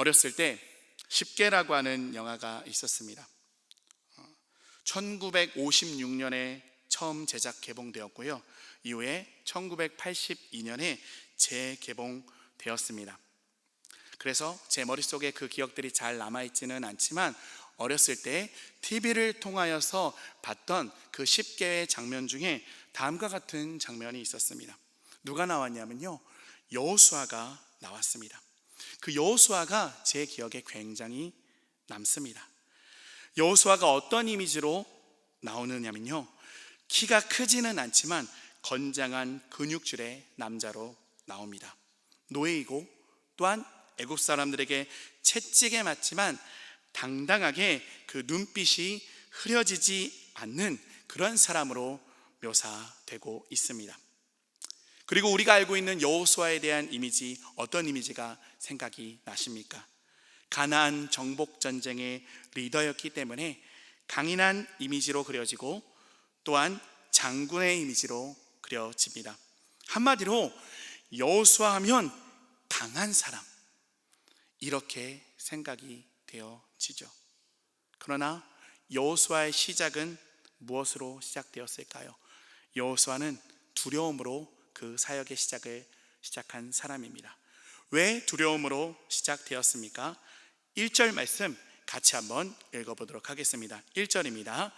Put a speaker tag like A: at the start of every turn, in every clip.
A: 어렸을 때 십계라고 하는 영화가 있었습니다. 1956년에 처음 제작 개봉되었고요. 이후에 1982년에 재개봉되었습니다. 그래서 제 머릿속에 그 기억들이 잘 남아있지는 않지만 어렸을 때 TV를 통하여서 봤던 그 십계의 장면 중에 다음과 같은 장면이 있었습니다. 누가 나왔냐면요, 여호수아가 나왔습니다. 그 여호수아가 제 기억에 굉장히 남습니다. 여호수아가 어떤 이미지로 나오느냐면요, 키가 크지는 않지만 건장한 근육질의 남자로 나옵니다. 노예이고 또한 애국 사람들에게 채찍에 맞지만 당당하게 그 눈빛이 흐려지지 않는 그런 사람으로 묘사되고 있습니다. 그리고 우리가 알고 있는 여호수아에 대한 이미지, 어떤 이미지가 생각이 나십니까? 가나안 정복 전쟁의 리더였기 때문에 강인한 이미지로 그려지고 또한 장군의 이미지로 그려집니다. 한마디로 여호수아 하면 강한 사람, 이렇게 생각이 되어지죠. 그러나 여호수아의 시작은 무엇으로 시작되었을까요? 여호수아는 두려움으로 그 사역의 시작을 시작한 사람입니다. 왜 두려움으로 시작되었습니까? 1절 말씀 같이 한번 읽어보도록 하겠습니다. 1절입니다.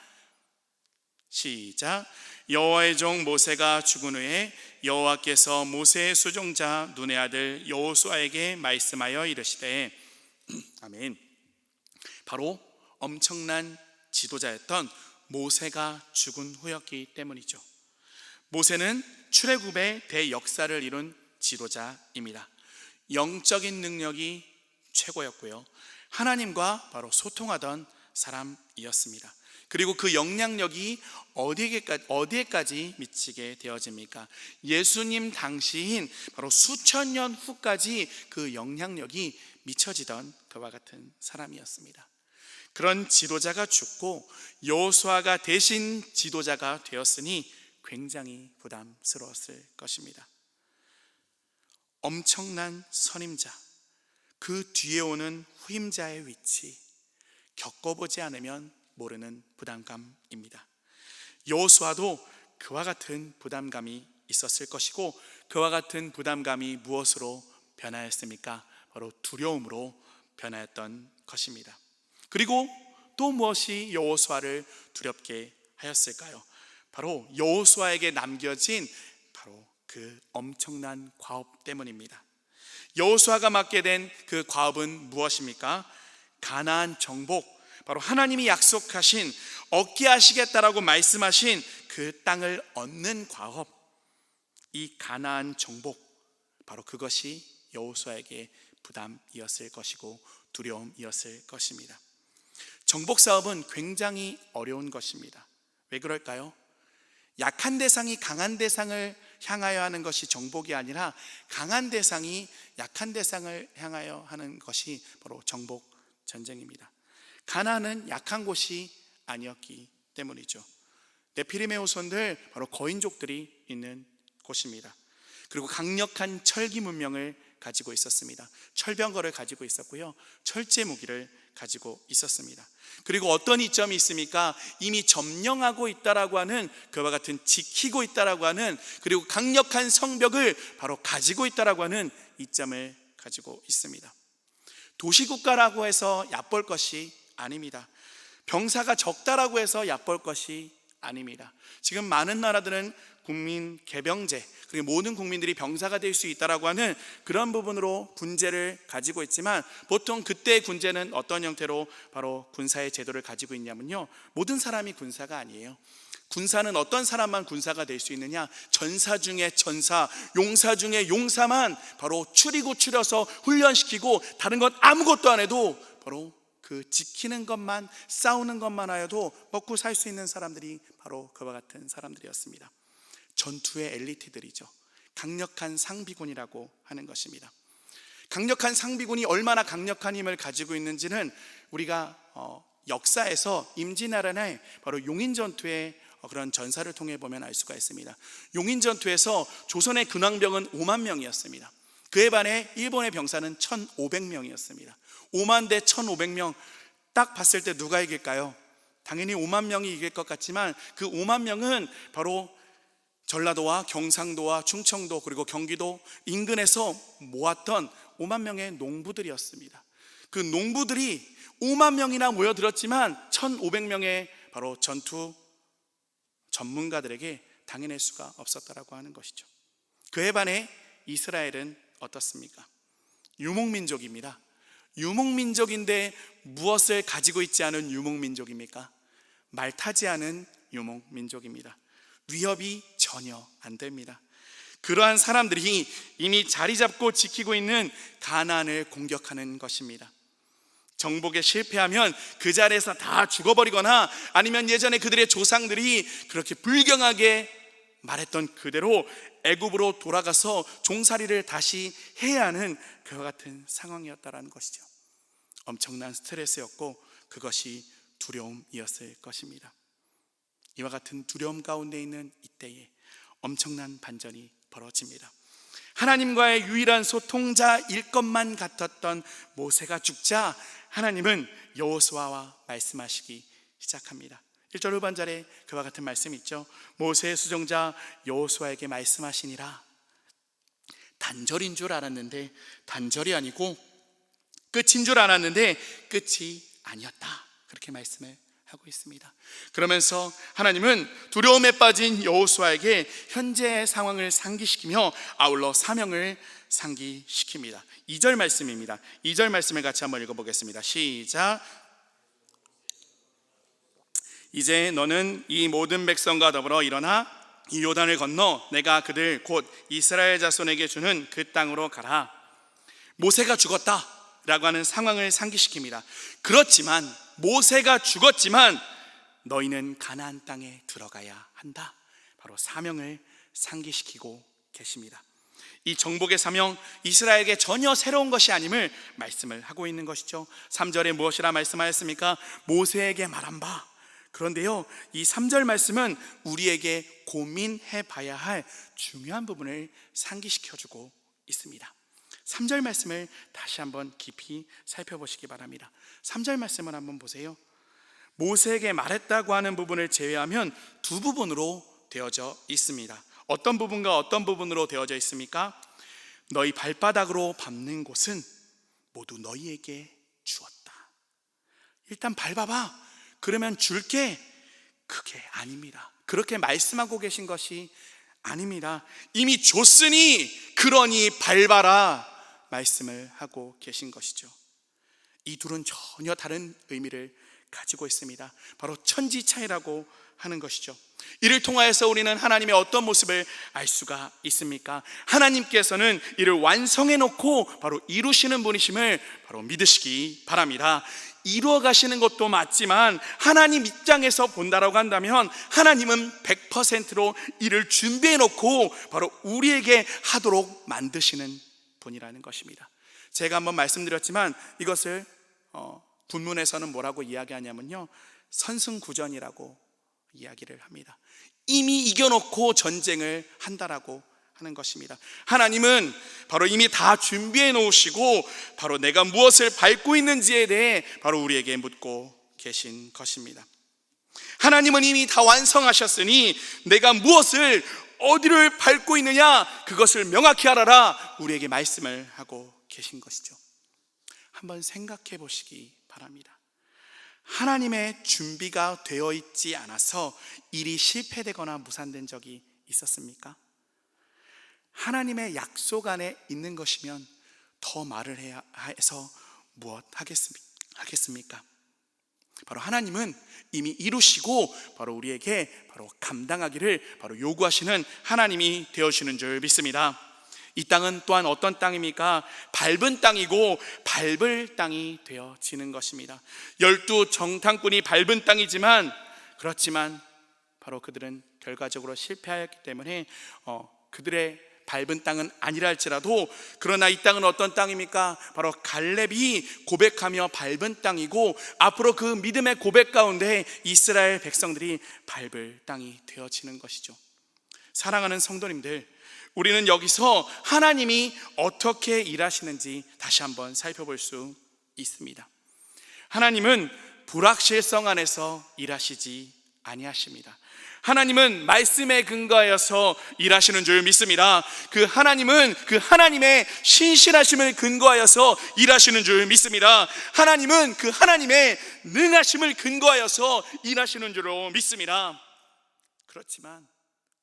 A: 시작. 여호와의 종 모세가 죽은 후에 여호와께서 모세의 수종자 눈의 아들 여호수아에게 말씀하여 이르시되 아멘. 바로 엄청난 지도자였던 모세가 죽은 후였기 때문이죠. 모세는 출애굽의 대역사를 이룬 지도자입니다. 영적인 능력이 최고였고요, 하나님과 바로 소통하던 사람이었습니다. 그리고 그 영향력이 어디에까지 미치게 되어집니까? 예수님 당시인 바로 수천 년 후까지 그 영향력이 미쳐지던 그와 같은 사람이었습니다. 그런 지도자가 죽고 여호수아가 대신 지도자가 되었으니 굉장히 부담스러웠을 것입니다. 엄청난 선임자, 그 뒤에 오는 후임자의 위치, 겪어보지 않으면 모르는 부담감입니다. 여호수아도 그와 같은 부담감이 있었을 것이고, 그와 같은 부담감이 무엇으로 변하였습니까? 바로 두려움으로 변하였던 것입니다. 그리고 또 무엇이 여호수아를 두렵게 하였을까요? 바로 여호수아에게 남겨진 바로 그 엄청난 과업 때문입니다. 여호수아가 맡게 된 그 과업은 무엇입니까? 가나안 정복, 바로 하나님이 약속하신, 얻게 하시겠다라고 말씀하신 그 땅을 얻는 과업, 이 가나안 정복, 바로 그것이 여호수아에게 부담이었을 것이고 두려움이었을 것입니다. 정복 사업은 굉장히 어려운 것입니다. 왜 그럴까요? 약한 대상이 강한 대상을 향하여 하는 것이 정복이 아니라 강한 대상이 약한 대상을 향하여 하는 것이 바로 정복 전쟁입니다. 가나안은 약한 곳이 아니었기 때문이죠. 네피림의 후손들, 바로 거인족들이 있는 곳입니다. 그리고 강력한 철기 문명을 가지고 있었습니다. 철병거를 가지고 있었고요, 철제 무기를 가지고 있었습니다. 그리고 어떤 이점이 있습니까? 이미 점령하고 있다라고 하는, 그와 같은 지키고 있다라고 하는, 그리고 강력한 성벽을 바로 가지고 있다라고 하는 이점을 가지고 있습니다. 도시국가라고 해서 얕볼 것이 아닙니다. 병사가 적다라고 해서 얕볼 것이 아닙니다. 지금 많은 나라들은 국민 개병제, 그리고 모든 국민들이 병사가 될 수 있다라고 하는 그런 부분으로 군제를 가지고 있지만, 보통 그때의 군제는 어떤 형태로 바로 군사의 제도를 가지고 있냐면요, 모든 사람이 군사가 아니에요. 군사는 어떤 사람만 군사가 될 수 있느냐? 전사 중에 전사, 용사 중에 용사만 바로 추려서 훈련시키고, 다른 건 아무것도 안 해도 바로 그 지키는 것만, 싸우는 것만 하여도 먹고 살 수 있는 사람들이 바로 그와 같은 사람들이었습니다. 전투의 엘리트들이죠. 강력한 상비군이라고 하는 것입니다. 강력한 상비군이 얼마나 강력한 힘을 가지고 있는지는 우리가 역사에서 임진왜란의 바로 용인전투의 그런 전사를 통해 보면 알 수가 있습니다. 용인전투에서 조선의 근왕병은 5만 명이었습니다. 그에 반해 일본의 병사는 1,500명이었습니다 5만 대 1,500명, 딱 봤을 때 누가 이길까요? 당연히 5만 명이 이길 것 같지만 그 5만 명은 바로 전라도와 경상도와 충청도 그리고 경기도 인근에서 모았던 5만 명의 농부들이었습니다. 그 농부들이 5만 명이나 모여들었지만 1,500명의 바로 전투 전문가들에게 당해낼 수가 없었다라고 하는 것이죠. 그에 반해 이스라엘은 어떻습니까? 유목민족입니다. 유목민족인데 무엇을 가지고 있지 않은 유목민족입니까? 말 타지 않은 유목민족입니다. 위협이 전혀 안 됩니다. 그러한 사람들이 이미 자리 잡고 지키고 있는 가나안을 공격하는 것입니다. 정복에 실패하면 그 자리에서 다 죽어버리거나 아니면 예전에 그들의 조상들이 그렇게 불경하게 말했던 그대로 애굽으로 돌아가서 종살이를 다시 해야 하는 그와 같은 상황이었다라는 것이죠. 엄청난 스트레스였고 그것이 두려움이었을 것입니다. 이와 같은 두려움 가운데 있는 이때에 엄청난 반전이 벌어집니다. 하나님과의 유일한 소통자일 것만 같았던 모세가 죽자 하나님은 여호수아와 말씀하시기 시작합니다. 1절 후반절에 그와 같은 말씀이 있죠. 모세의 수종자 여호수아에게 말씀하시니라. 단절인 줄 알았는데 단절이 아니고 끝인 줄 알았는데 끝이 아니었다, 그렇게 말씀을 하고 있습니다. 그러면서 하나님은 두려움에 빠진 여호수아에게 현재의 상황을 상기시키며 아울러 사명을 상기시킵니다. 2절 말씀입니다. 2절 말씀을 같이 한번 읽어보겠습니다. 시작. 이제 너는 이 모든 백성과 더불어 일어나 이 요단을 건너 내가 그들 곧 이스라엘 자손에게 주는 그 땅으로 가라. 모세가 죽었다 라고 하는 상황을 상기시킵니다. 그렇지만 모세가 죽었지만 너희는 가나안 땅에 들어가야 한다, 바로 사명을 상기시키고 계십니다. 이 정복의 사명, 이스라엘에게 전혀 새로운 것이 아님을 말씀을 하고 있는 것이죠. 3절에 무엇이라 말씀하였습니까? 모세에게 말한 바. 그런데요, 이 3절 말씀은 우리에게 고민해 봐야 할 중요한 부분을 상기시켜주고 있습니다. 3절 말씀을 다시 한번 깊이 살펴보시기 바랍니다. 3절 말씀을 한번 보세요. 모세에게 말했다고 하는 부분을 제외하면 두 부분으로 되어져 있습니다. 어떤 부분과 어떤 부분으로 되어져 있습니까? 너희 발바닥으로 밟는 곳은 모두 너희에게 주었다. 일단 밟아봐, 그러면 줄게. 그게 아닙니다. 그렇게 말씀하고 계신 것이 아닙니다. 이미 줬으니 그러니 밟아라 말씀을 하고 계신 것이죠. 이 둘은 전혀 다른 의미를 가지고 있습니다. 바로 천지 차이라고 하는 것이죠. 이를 통하여서 우리는 하나님의 어떤 모습을 알 수가 있습니까? 하나님께서는 이를 완성해 놓고 바로 이루시는 분이심을 바로 믿으시기 바랍니다. 이루어 가시는 것도 맞지만 하나님 입장에서 본다라고 한다면 하나님은 100%로 이를 준비해 놓고 바로 우리에게 하도록 만드시는 분이라는 것입니다. 제가 한번 말씀드렸지만 이것을 분문에서는 뭐라고 이야기하냐면요, 선승구전이라고 이야기를 합니다. 이미 이겨놓고 전쟁을 한다라고 하는 것입니다. 하나님은 바로 이미 다 준비해 놓으시고 바로 내가 무엇을 밟고 있는지에 대해 바로 우리에게 묻고 계신 것입니다. 하나님은 이미 다 완성하셨으니 내가 무엇을 어디를 밟고 있느냐 그것을 명확히 알아라 우리에게 말씀을 하고 계신 것이죠. 한번 생각해 보시기 바랍니다. 하나님의 준비가 되어 있지 않아서 일이 실패되거나 무산된 적이 있었습니까? 하나님의 약속 안에 있는 것이면 더 말을 해야 해서 무엇 하겠습니까? 바로 하나님은 이미 이루시고 바로 우리에게 바로 감당하기를 바로 요구하시는 하나님이 되어주시는 줄 믿습니다. 이 땅은 또한 어떤 땅입니까? 밟은 땅이고 밟을 땅이 되어지는 것입니다. 12 정탐꾼이 밟은 땅이지만 그렇지만 바로 그들은 결과적으로 실패하였기 때문에 그들의 밟은 땅은 아니라 할지라도 그러나 이 땅은 어떤 땅입니까? 바로 갈렙이 고백하며 밟은 땅이고 앞으로 그 믿음의 고백 가운데 이스라엘 백성들이 밟을 땅이 되어지는 것이죠. 사랑하는 성도님들, 우리는 여기서 하나님이 어떻게 일하시는지 다시 한번 살펴볼 수 있습니다. 하나님은 불확실성 안에서 일하시지 아니하십니다. 하나님은 말씀에 근거하여서 일하시는 줄 믿습니다. 그 하나님은 그 하나님의 신실하심을 근거하여서 일하시는 줄 믿습니다. 하나님은 그 하나님의 능하심을 근거하여서 일하시는 줄로 믿습니다. 그렇지만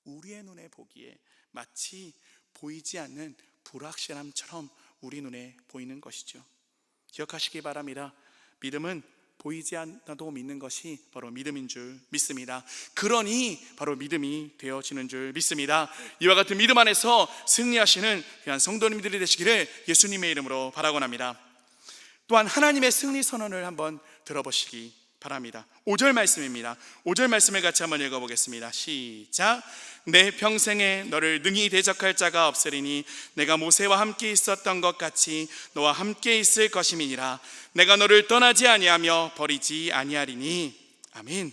A: 우리의 눈에 보기에 마치 보이지 않는 불확실함처럼 우리 눈에 보이는 것이죠. 기억하시기 바랍니다. 믿음은 보이지 않아도 믿는 것이 바로 믿음인 줄 믿습니다. 그러니 바로 믿음이 되어지는 줄 믿습니다. 이와 같은 믿음 안에서 승리하시는 귀한 성도님들이 되시기를 예수님의 이름으로 바라곤합니다. 또한 하나님의 승리 선언을 한번 들어보시기 바랍니다. 5절 말씀입니다. 5절 말씀을 같이 한번 읽어보겠습니다. 시작. 내 평생에 너를 능히 대적할 자가 없으리니 내가 모세와 함께 있었던 것 같이 너와 함께 있을 것임이니라. 내가 너를 떠나지 아니하며 버리지 아니하리니. 아멘.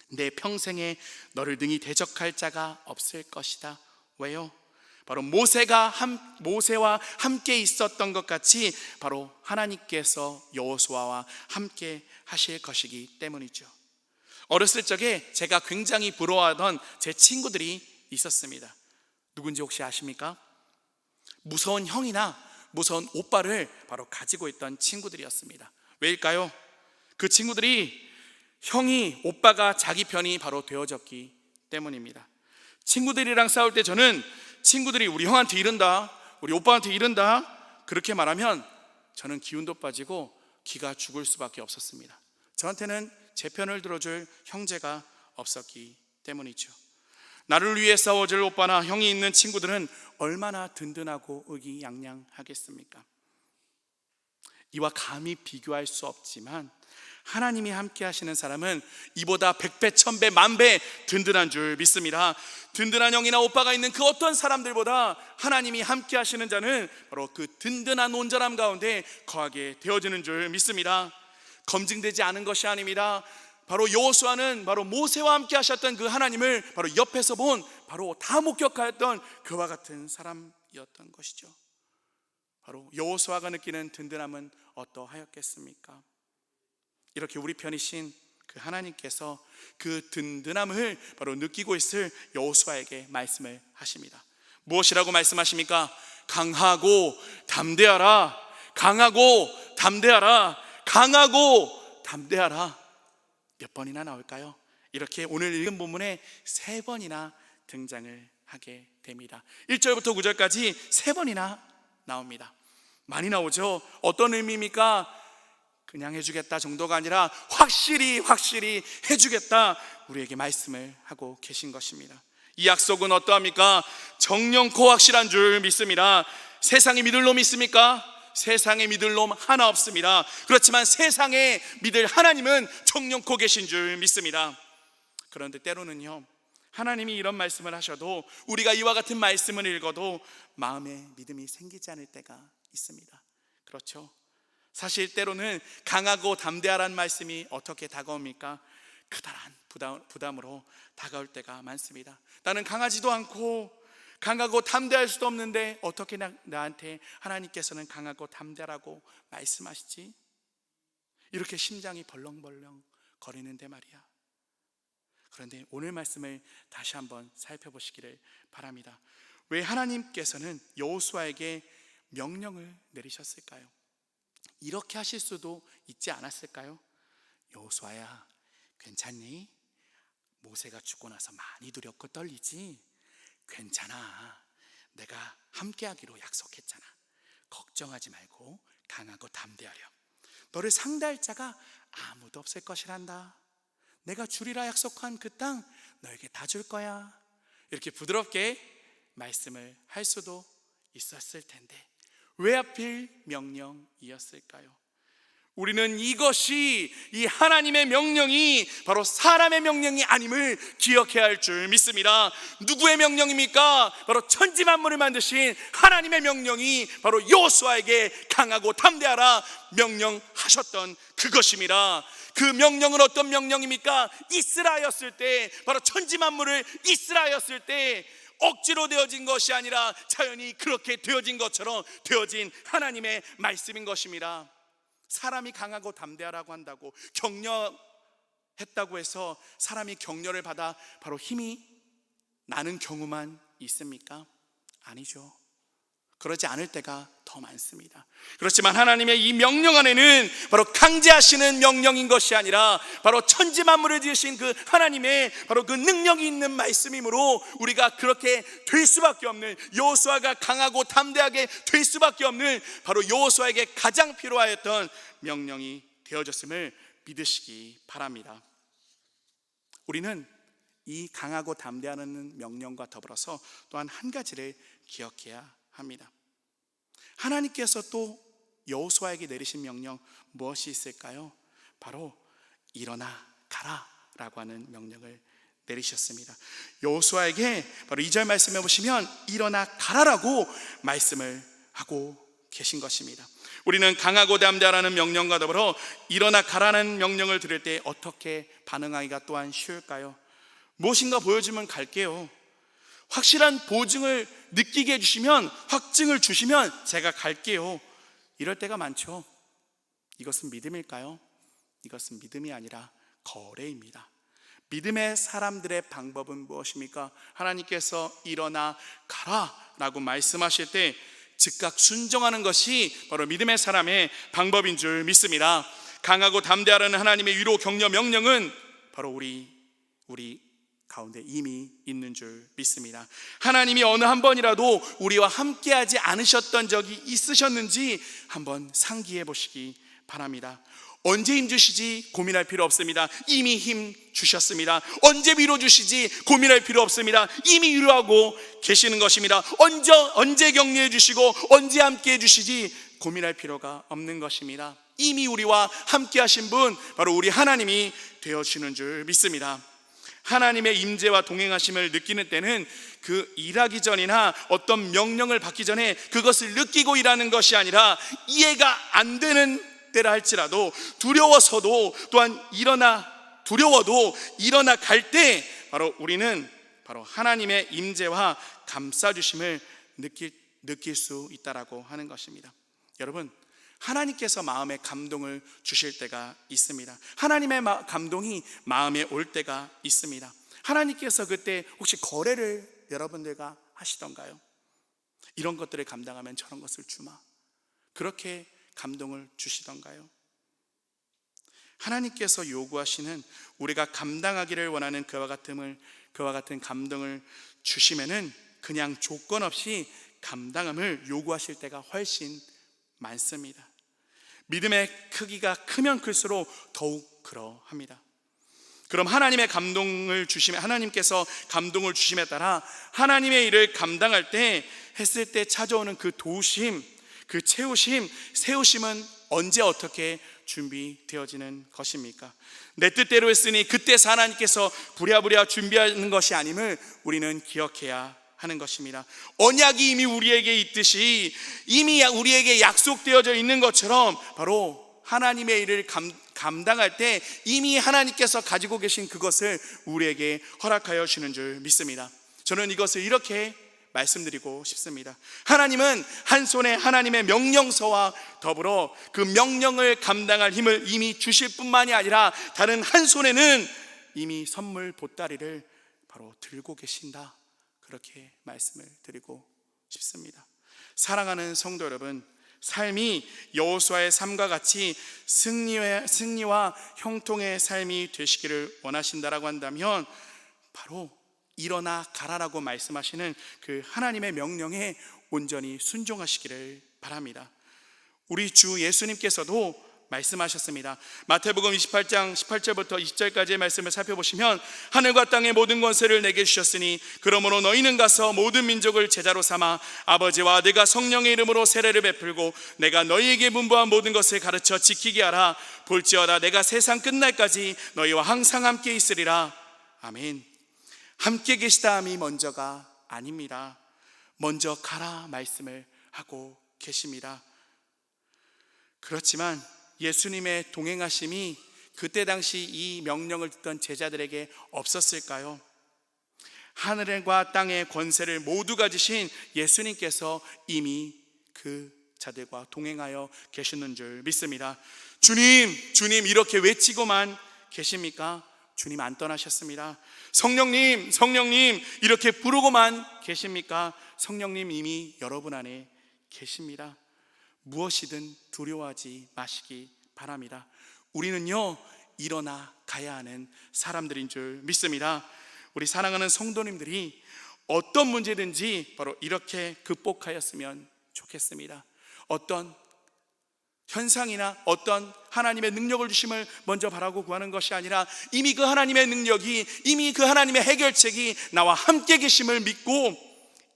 A: 내 평생에 너를 능히 대적할 자가 없을 것이다. 왜요? 바로 모세와 함께 있었던 것 같이 바로 하나님께서 여호수아와 함께 하실 것이기 때문이죠. 어렸을 적에 제가 굉장히 부러워하던 제 친구들이 있었습니다. 누군지 혹시 아십니까? 무서운 형이나 무서운 오빠를 바로 가지고 있던 친구들이었습니다. 왜일까요? 그 친구들이 형이, 오빠가 자기 편이 바로 되어졌기 때문입니다. 친구들이랑 싸울 때 저는 친구들이 우리 형한테 이른다, 우리 오빠한테 이른다 그렇게 말하면 저는 기운도 빠지고 기가 죽을 수밖에 없었습니다. 저한테는 제 편을 들어줄 형제가 없었기 때문이죠. 나를 위해 싸워줄 오빠나 형이 있는 친구들은 얼마나 든든하고 의기양양하겠습니까? 이와 감히 비교할 수 없지만 하나님이 함께 하시는 사람은 이보다 100배, 1000배, 10,000배 든든한 줄 믿습니다. 든든한 형이나 오빠가 있는 그 어떤 사람들보다 하나님이 함께 하시는 자는 바로 그 든든한 온전함 가운데 거하게 되어지는 줄 믿습니다. 검증되지 않은 것이 아닙니다. 바로 여호수아는 바로 모세와 함께 하셨던 그 하나님을 바로 옆에서 본, 바로 다 목격하였던 그와 같은 사람이었던 것이죠. 바로 여호수아가 느끼는 든든함은 어떠하였겠습니까? 이렇게 우리 편이신 그 하나님께서 그 든든함을 바로 느끼고 있을 여호수아에게 말씀을 하십니다. 무엇이라고 말씀하십니까? 강하고 담대하라. 강하고 담대하라. 강하고 담대하라. 몇 번이나 나올까요? 이렇게 오늘 읽은 본문에 3번이나 등장을 하게 됩니다. 1절부터 9절까지 3번이나 나옵니다. 많이 나오죠? 어떤 의미입니까? 그냥 해주겠다 정도가 아니라 확실히 해주겠다 우리에게 말씀을 하고 계신 것입니다. 이 약속은 어떠합니까? 정령코 확실한 줄 믿습니다. 세상에 믿을 놈 있습니까? 세상에 믿을 놈 하나 없습니다. 그렇지만 세상에 믿을 하나님은 정령코 계신 줄 믿습니다. 그런데 때로는요, 하나님이 이런 말씀을 하셔도 우리가 이와 같은 말씀을 읽어도 마음에 믿음이 생기지 않을 때가 있습니다. 그렇죠? 사실 때로는 강하고 담대하라는 말씀이 어떻게 다가옵니까? 커다란 부담으로 다가올 때가 많습니다. 나는 강하지도 않고 강하고 담대할 수도 없는데 어떻게 나한테 하나님께서는 강하고 담대라고 말씀하시지? 이렇게 심장이 벌렁벌렁 거리는데 말이야. 그런데 오늘 말씀을 다시 한번 살펴보시기를 바랍니다. 왜 하나님께서는 여호수아에게 명령을 내리셨을까요? 이렇게 하실 수도 있지 않았을까요? 여호수아야, 괜찮니? 모세가 죽고 나서 많이 두렵고 떨리지? 괜찮아. 내가 함께하기로 약속했잖아. 걱정하지 말고 강하고 담대하렴. 너를 상대할 자가 아무도 없을 것이란다. 내가 주리라 약속한 그 땅 너에게 다 줄 거야. 이렇게 부드럽게 말씀을 할 수도 있었을 텐데 왜 하필 명령이었을까요? 우리는 이것이, 이 하나님의 명령이 바로 사람의 명령이 아님을 기억해야 할 줄 믿습니다. 누구의 명령입니까? 바로 천지만물을 만드신 하나님의 명령이 바로 여호수아에게 강하고 담대하라 명령하셨던 그것입니다. 그 명령은 어떤 명령입니까? 이스라였을 때, 바로 천지만물을 이스라였을 때 억지로 되어진 것이 아니라 자연히 그렇게 되어진 것처럼 되어진 하나님의 말씀인 것입니다. 사람이 강하고 담대하라고 한다고, 격려했다고 해서 사람이 격려를 받아 바로 힘이 나는 경우만 있습니까? 아니죠. 그러지 않을 때가 더 많습니다. 그렇지만 하나님의 이 명령 안에는 바로 강제하시는 명령인 것이 아니라 바로 천지 만물을 지으신 그 하나님의 바로 그 능력이 있는 말씀이므로 우리가 그렇게 될 수밖에 없는, 여호수아가 강하고 담대하게 될 수밖에 없는 바로 여호수아에게 가장 필요하였던 명령이 되어졌음을 믿으시기 바랍니다. 우리는 이 강하고 담대하는 명령과 더불어서 또한 한 가지를 기억해야 합니다. 하나님께서 또 여호수아에게 내리신 명령 무엇이 있을까요? 바로 일어나 가라 라고 하는 명령을 내리셨습니다. 여호수아에게 바로 2절 말씀해 보시면 일어나 가라라고 말씀을 하고 계신 것입니다. 우리는 강하고 담대하라는 명령과 더불어 일어나 가라는 명령을 들을 때 어떻게 반응하기가 또한 쉬울까요? 무엇인가 보여주면 갈게요. 확실한 보증을 느끼게 해주시면, 확증을 주시면 제가 갈게요. 이럴 때가 많죠. 이것은 믿음일까요? 이것은 믿음이 아니라 거래입니다. 믿음의 사람들의 방법은 무엇입니까? 하나님께서 일어나 가라 라고 말씀하실 때 즉각 순종하는 것이 바로 믿음의 사람의 방법인 줄 믿습니다. 강하고 담대하라는 하나님의 위로, 격려, 명령은 바로 우리 가운데 이미 있는 줄 믿습니다. 하나님이 어느 한 번이라도 우리와 함께하지 않으셨던 적이 있으셨는지 한번 상기해 보시기 바랍니다. 언제 힘 주시지 고민할 필요 없습니다. 이미 힘 주셨습니다. 언제 위로 주시지 고민할 필요 없습니다. 이미 위로하고 계시는 것입니다. 언제 격려해 주시고 언제 함께 해 주시지 고민할 필요가 없는 것입니다. 이미 우리와 함께 하신 분, 바로 우리 하나님이 되어주시는 줄 믿습니다. 하나님의 임재와 동행하심을 느끼는 때는 그 일하기 전이나 어떤 명령을 받기 전에 그것을 느끼고 일하는 것이 아니라 이해가 안 되는 때라 할지라도 두려워도 일어나 갈 때 바로 우리는 바로 하나님의 임재와 감싸주심을 느낄 수 있다라고 하는 것입니다. 여러분, 하나님께서 마음에 감동을 주실 때가 있습니다. 하나님의 감동이 마음에 올 때가 있습니다. 하나님께서 그때 혹시 거래를 여러분들과 하시던가요? 이런 것들을 감당하면 저런 것을 주마, 그렇게 감동을 주시던가요? 하나님께서 요구하시는, 우리가 감당하기를 원하는 그와 같은 감동을 주시면은 그냥 조건 없이 감당함을 요구하실 때가 훨씬 많습니다. 믿음의 크기가 크면 클수록 더욱 그러합니다. 그럼 하나님께서 감동을 주심에 따라 하나님의 일을 감당할 때 했을 때 찾아오는 그 도우심, 그 채우심, 세우심은 언제 어떻게 준비되어지는 것입니까? 내 뜻대로 했으니 그때서 하나님께서 부랴부랴 준비하는 것이 아님을 우리는 기억해야 하는 것입니다. 언약이 이미 우리에게 있듯이, 이미 우리에게 약속되어져 있는 것처럼 바로 하나님의 일을 감당할 때 이미 하나님께서 가지고 계신 그것을 우리에게 허락하여 주시는 줄 믿습니다. 저는 이것을 이렇게 말씀드리고 싶습니다. 하나님은 한 손에 하나님의 명령서와 더불어 그 명령을 감당할 힘을 이미 주실 뿐만이 아니라 다른 한 손에는 이미 선물 보따리를 바로 들고 계신다, 그렇게 말씀을 드리고 싶습니다. 사랑하는 성도 여러분, 삶이 여호수아의 삶과 같이 승리와 형통의 삶이 되시기를 원하신다라고 한다면 바로 일어나 가라라고 말씀하시는 그 하나님의 명령에 온전히 순종하시기를 바랍니다. 우리 주 예수님께서도 말씀하셨습니다. 마태복음 28장 18절부터 20절까지의 말씀을 살펴보시면, 하늘과 땅의 모든 권세를 내게 주셨으니 그러므로 너희는 가서 모든 민족을 제자로 삼아 아버지와 아들과 성령의 이름으로 세례를 베풀고 내가 너희에게 분부한 모든 것을 가르쳐 지키게 하라. 볼지어다 내가 세상 끝날까지 너희와 항상 함께 있으리라. 아멘. 함께 계시다함이 먼저가 아닙니다. 먼저 가라 말씀을 하고 계십니다. 그렇지만 예수님의 동행하심이 그때 당시 이 명령을 듣던 제자들에게 없었을까요? 하늘과 땅의 권세를 모두 가지신 예수님께서 이미 그 자들과 동행하여 계시는 줄 믿습니다. 주님, 주님 이렇게 외치고만 계십니까? 주님 안 떠나셨습니다. 성령님, 성령님 이렇게 부르고만 계십니까? 성령님 이미 여러분 안에 계십니다. 무엇이든 두려워하지 마시기 바랍니다. 우리는요 일어나 가야 하는 사람들인 줄 믿습니다. 우리 사랑하는 성도님들이 어떤 문제든지 바로 이렇게 극복하였으면 좋겠습니다. 어떤 현상이나 어떤 하나님의 능력을 주심을 먼저 바라고 구하는 것이 아니라 이미 그 하나님의 능력이, 이미 그 하나님의 해결책이 나와 함께 계심을 믿고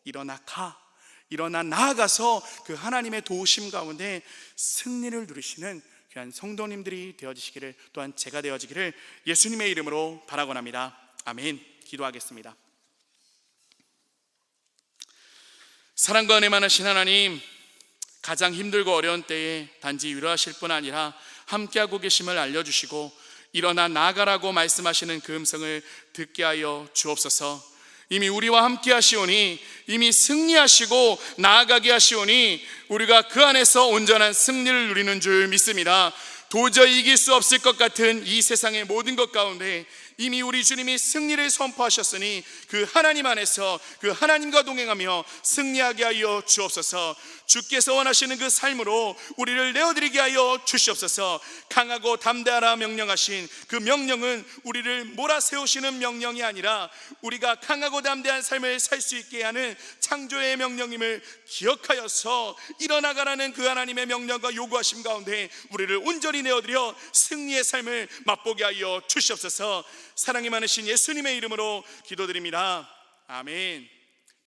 A: 일어나 나아가서 그 하나님의 도우심 가운데 승리를 누리시는 귀한 성도님들이 되어지시기를, 또한 제가 되어지기를 예수님의 이름으로 바라곤합니다. 아멘. 기도하겠습니다. 사랑과 은혜 많으신 하나님, 가장 힘들고 어려운 때에 단지 위로하실 뿐 아니라 함께하고 계심을 알려주시고 일어나 나아가라고 말씀하시는 그 음성을 듣게 하여 주옵소서. 이미 우리와 함께 하시오니, 이미 승리하시고 나아가게 하시오니 우리가 그 안에서 온전한 승리를 누리는 줄 믿습니다. 도저히 이길 수 없을 것 같은 이 세상의 모든 것 가운데 이미 우리 주님이 승리를 선포하셨으니 그 하나님 안에서 그 하나님과 동행하며 승리하게 하여 주옵소서. 주께서 원하시는 그 삶으로 우리를 내어드리게 하여 주시옵소서. 강하고 담대하라 명령하신 그 명령은 우리를 몰아세우시는 명령이 아니라 우리가 강하고 담대한 삶을 살 수 있게 하는 창조의 명령임을 기억하여서 일어나가라는 그 하나님의 명령과 요구하심 가운데 우리를 온전히 내어드려 승리의 삶을 맛보게 하여 주시옵소서. 사랑이 많으신 예수님의 이름으로 기도드립니다. 아멘.